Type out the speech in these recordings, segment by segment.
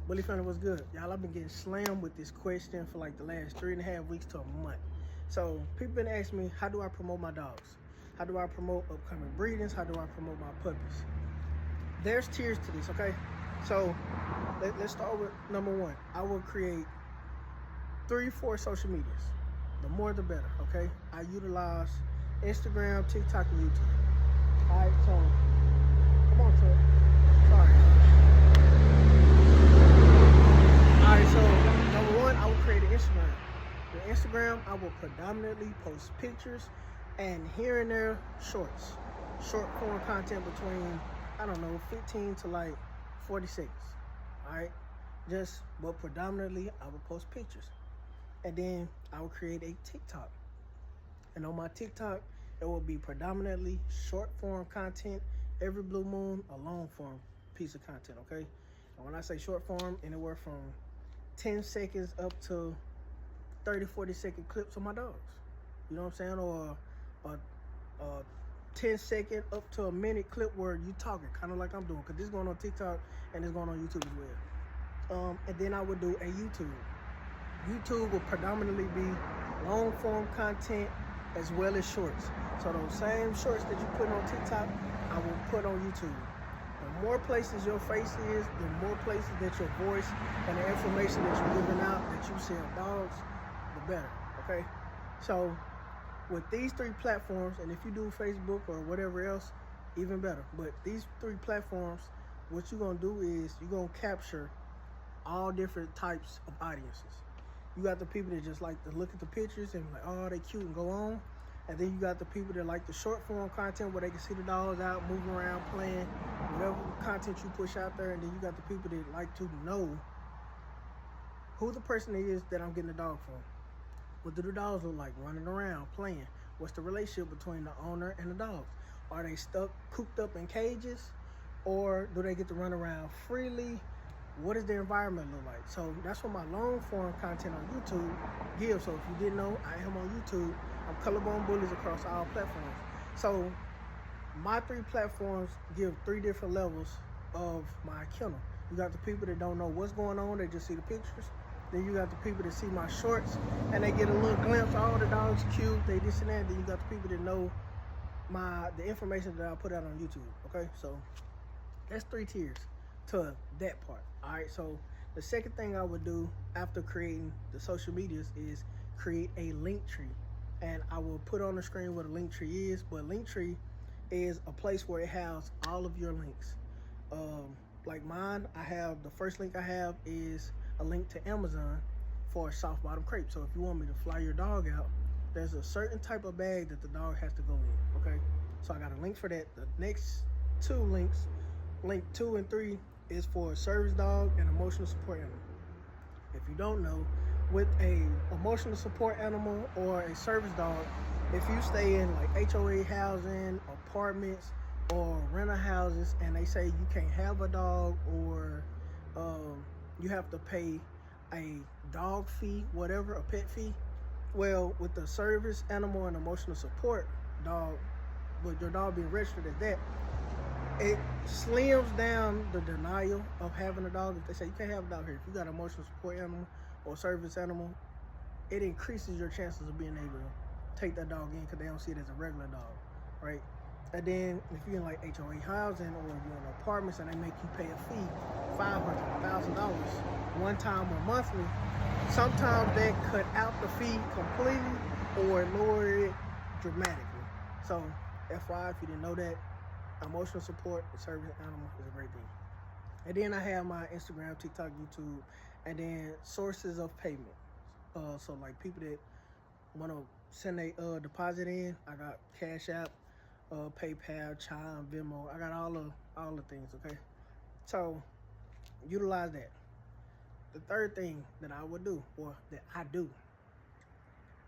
Bully family, what's good? Y'all, I've been getting slammed with this question for like the last 3.5 weeks to a month. So people been asking me, how do I promote my dogs? How do I promote upcoming breedings? How do I promote my puppies? There's tiers to this, okay? So let's start with number one. I will create 3-4 social medias. The more the better, okay? I utilize Instagram, TikTok, and YouTube. All right, so come on, sir. Sorry. Alright, so number one, I will create an Instagram. The Instagram, I will predominantly post pictures and here and there shorts. Short form content between, I don't know, 15 to like 40 seconds. Alright? But predominantly, I will post pictures. And then I will create a TikTok. And on my TikTok, it will be predominantly short form content. Every blue moon, a long form piece of content, okay? And when I say short form, anywhere from 10 seconds up to 30-40 second clips of my dogs. You know what I'm saying? Or a 10 second up to a minute clip where you talking, kind of like I'm doing, because this is going on TikTok and it's going on YouTube as well. And then I would do a YouTube. YouTube will predominantly be long form content as well as shorts. So those same shorts that you put on TikTok, I will put on YouTube. The more places your face is, the more places that your voice and the information that you're giving out that you sell dogs, the better, okay? So with these 3 platforms, and if you do Facebook or whatever else, even better. But these 3 platforms, what you're gonna do is you're gonna capture all different types of audiences. You got the people that just like to look at the pictures and like, oh, they cute and go on. And then you got the people that like the short form content where they can see the dogs out, moving around, playing, whatever content you push out there. And then you got the people that like to know who the person is that I'm getting the dog from. What do the dogs look like running around, playing? What's the relationship between the owner and the dogs? Are they stuck, cooped up in cages? Or do they get to run around freely? What does their environment look like? So that's what my long form content on YouTube gives. So if you didn't know, I am on YouTube. I'm Colorblind Bullies across all platforms. So my 3 platforms give 3 different levels of my kennel. You got the people that don't know what's going on, they just see the pictures. Then you got the people that see my shorts and they get a little glimpse, oh, the dog's cute, they this and that. Then you got the people that know the information that I put out on YouTube, okay? So that's 3 tiers to that part. All right, so the second thing I would do after creating the social medias is create a link tree. And I will put on the screen what a link tree is, but link tree is a place where it has all of your links. Like mine, the first link I have is a link to Amazon for soft bottom crepe. So if you want me to fly your dog out, there's a certain type of bag that the dog has to go in, okay? So I got a link for that. The next 2 links, link 2 and 3, is for a service dog and emotional support animal. If you don't know, with a emotional support animal or a service dog, if you stay in like HOA housing, apartments, or rental houses, and they say you can't have a dog, or you have to pay a dog fee, whatever, a pet fee. Well, with the service animal and emotional support dog, with your dog being registered as that, it slims down the denial of having a dog. If they say you can't have a dog here, if you got an emotional support animal or service animal, it increases your chances of being able to take that dog in because they don't see it as a regular dog, right? And then if you're in like HOA housing or you're in apartments and they make you pay a fee, $500, $1,000, one time or monthly, sometimes they cut out the fee completely or lower it dramatically. So FYI, if you didn't know that, emotional support and service animal is a great thing. And then I have my Instagram, TikTok, YouTube, and then sources of payment. So like people that want to send a deposit in, I got Cash App, PayPal, Chime, Venmo. I got all the things, okay? So utilize that. The third thing that I would do, or that I do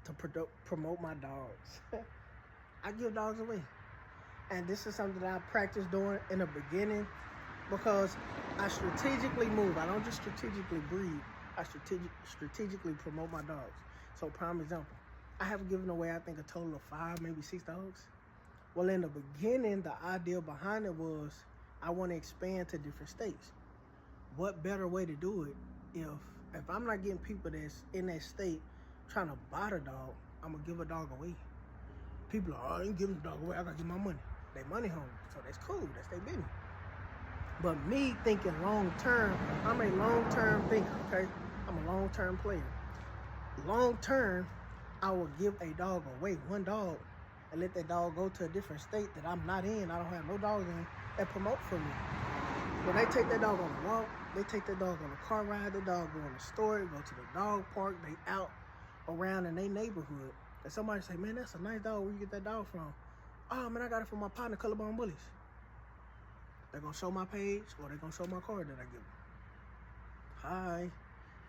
to promote my dogs, I give dogs away. And this is something that I practiced doing in the beginning because I strategically move. I don't just strategically breed. I strategically promote my dogs. So prime example, I have given away, I think, a total of 5, maybe 6 dogs. Well, in the beginning, the idea behind it was I want to expand to different states. what better way to do it if I'm not getting people that's in that state trying to buy the dog, I'm gonna give a dog away. People are, I ain't giving the dog away, I gotta get my money. They money hungry, so that's cool, that's their business. But me thinking long term, I'm a long term thinker, okay? I'm a long term player. Long term, I will give a dog away, one dog, and let that dog go to a different state that I'm not in, I don't have no dogs in, and promote for me. When they take that dog on a walk, they take that dog on a car ride, the dog go in the store, go to the dog park, they out around in their neighborhood. And somebody say, man, that's a nice dog, where you get that dog from? Oh man, I got it from my partner, Colorblind Bullies. They're gonna show my page, or they're gonna show my card that I give them. Hi,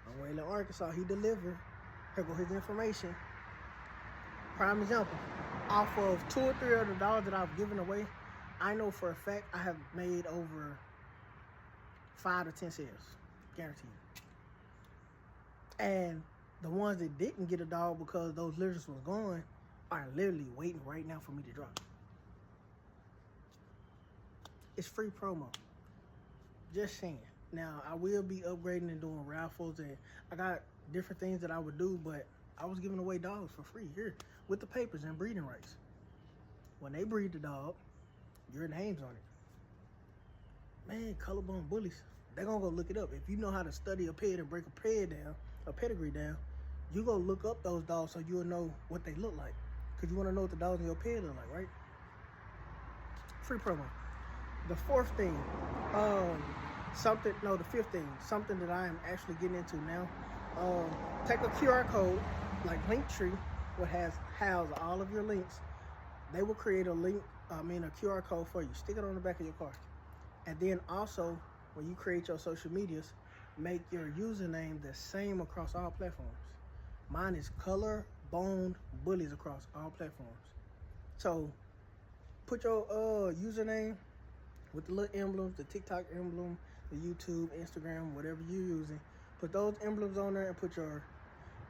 I'm Wayland, Arkansas, he delivered. Here go his information. Prime example, off of 2 or 3 of the dogs that I've given away, I know for a fact I have made over 5 to 10 sales, guaranteed. And the ones that didn't get a dog because those litters was gone are literally waiting right now for me to drop. It's free promo. Just saying. Now, I will be upgrading and doing raffles, and I got different things that I would do, but I was giving away dogs for free here with the papers and breeding rights. When they breed the dog, your name's on it. Man, Colorblind Bullies, they're gonna go look it up. If you know how to study a pet and break a pedigree down, you go look up those dogs so you'll know what they look like. Because you want to know what the dogs in your pet look like, right? Free promo. The fourth thing, the fifth thing, something that I am actually getting into now. Take a QR code, like Linktree, what has all of your links. They will create a QR code for you. Stick it on the back of your car. And then also, when you create your social medias, make your username the same across all platforms. Mine is Colorblind Bullies across all platforms. So put your username with the little emblems, the TikTok emblem, the YouTube, Instagram, whatever you're using. Put those emblems on there and put your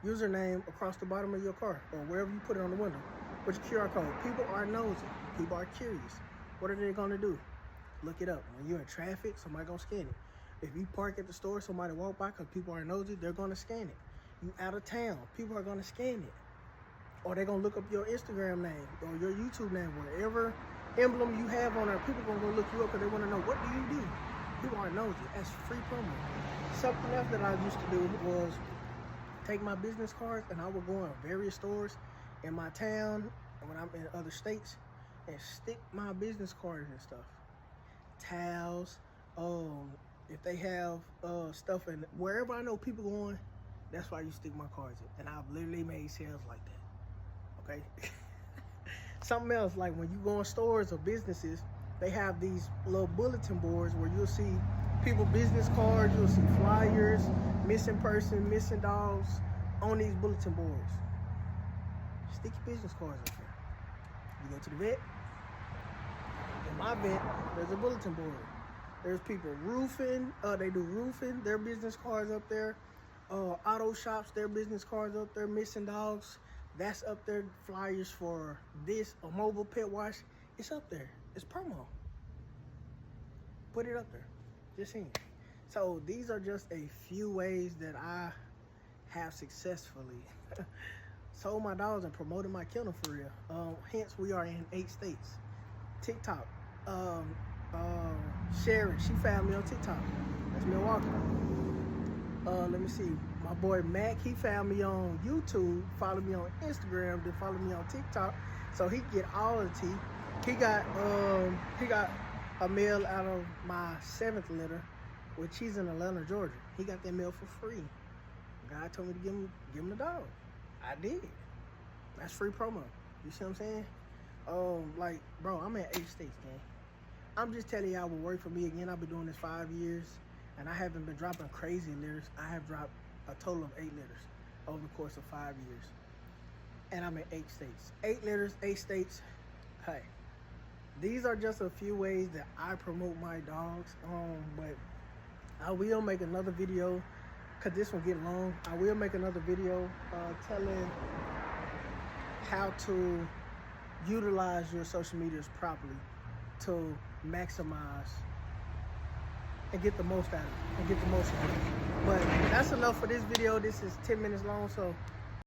username across the bottom of your car or wherever you put it on the window. Put your QR code. People are nosy. People are curious. What are they gonna do? Look it up. When you're in traffic, somebody gonna scan it. If you park at the store, somebody walk by because people are nosy, they're gonna scan it. You out of town, people are gonna scan it. Or they're gonna look up your Instagram name or your YouTube name, whatever emblem you have on there, people gonna go look you up because they wanna know, what do you do? People are nosy. That's free promo. Something else that I used to do was take my business cards and I would go in various stores in my town and when I'm in other states and stick my business cards and stuff. Towels, if they have stuff in wherever I know people going, that's why you stick my cards in. And I've literally made sales like that. Okay. Something else, like when you go in stores or businesses, they have these little bulletin boards where you'll see people business cards, you'll see flyers, missing person, missing dogs on these bulletin boards. Stick your business cards up there. You go to the vet. In my vet, there's a bulletin board. There's people roofing, they do roofing, their business cards up there. Auto shops, their business cards up there, missing dogs. That's up there. Flyers for this, a mobile pet wash. It's up there. It's promo. Put it up there. Just saying. So these are just a few ways that I have successfully sold my dogs and promoted my kennel for real. Hence, we are in 8 states. TikTok. Sharon, she found me on TikTok. That's Milwaukee. Let me see. My boy Mac, he found me on YouTube, followed me on Instagram, then followed me on TikTok. So he get all the tea. He got a male out of my 7th litter, which he's in Atlanta, Georgia. He got that male for free. God told me to give him the dog. I did. That's free promo. You see what I'm saying? Like, bro, I'm in 8 states, man. I'm just telling you how it will work for me. Again, I've been doing this 5 years, and I haven't been dropping crazy litters. I have dropped a total of 8 litters over the course of 5 years. And I'm in 8 states. 8 litters, 8 states. Hey, these are just a few ways that I promote my dogs. But I will make another video, because this one get long. I will make another video telling how to utilize your social medias properly to maximize and get the most out of it. But that's enough for this video. This is 10 minutes long, so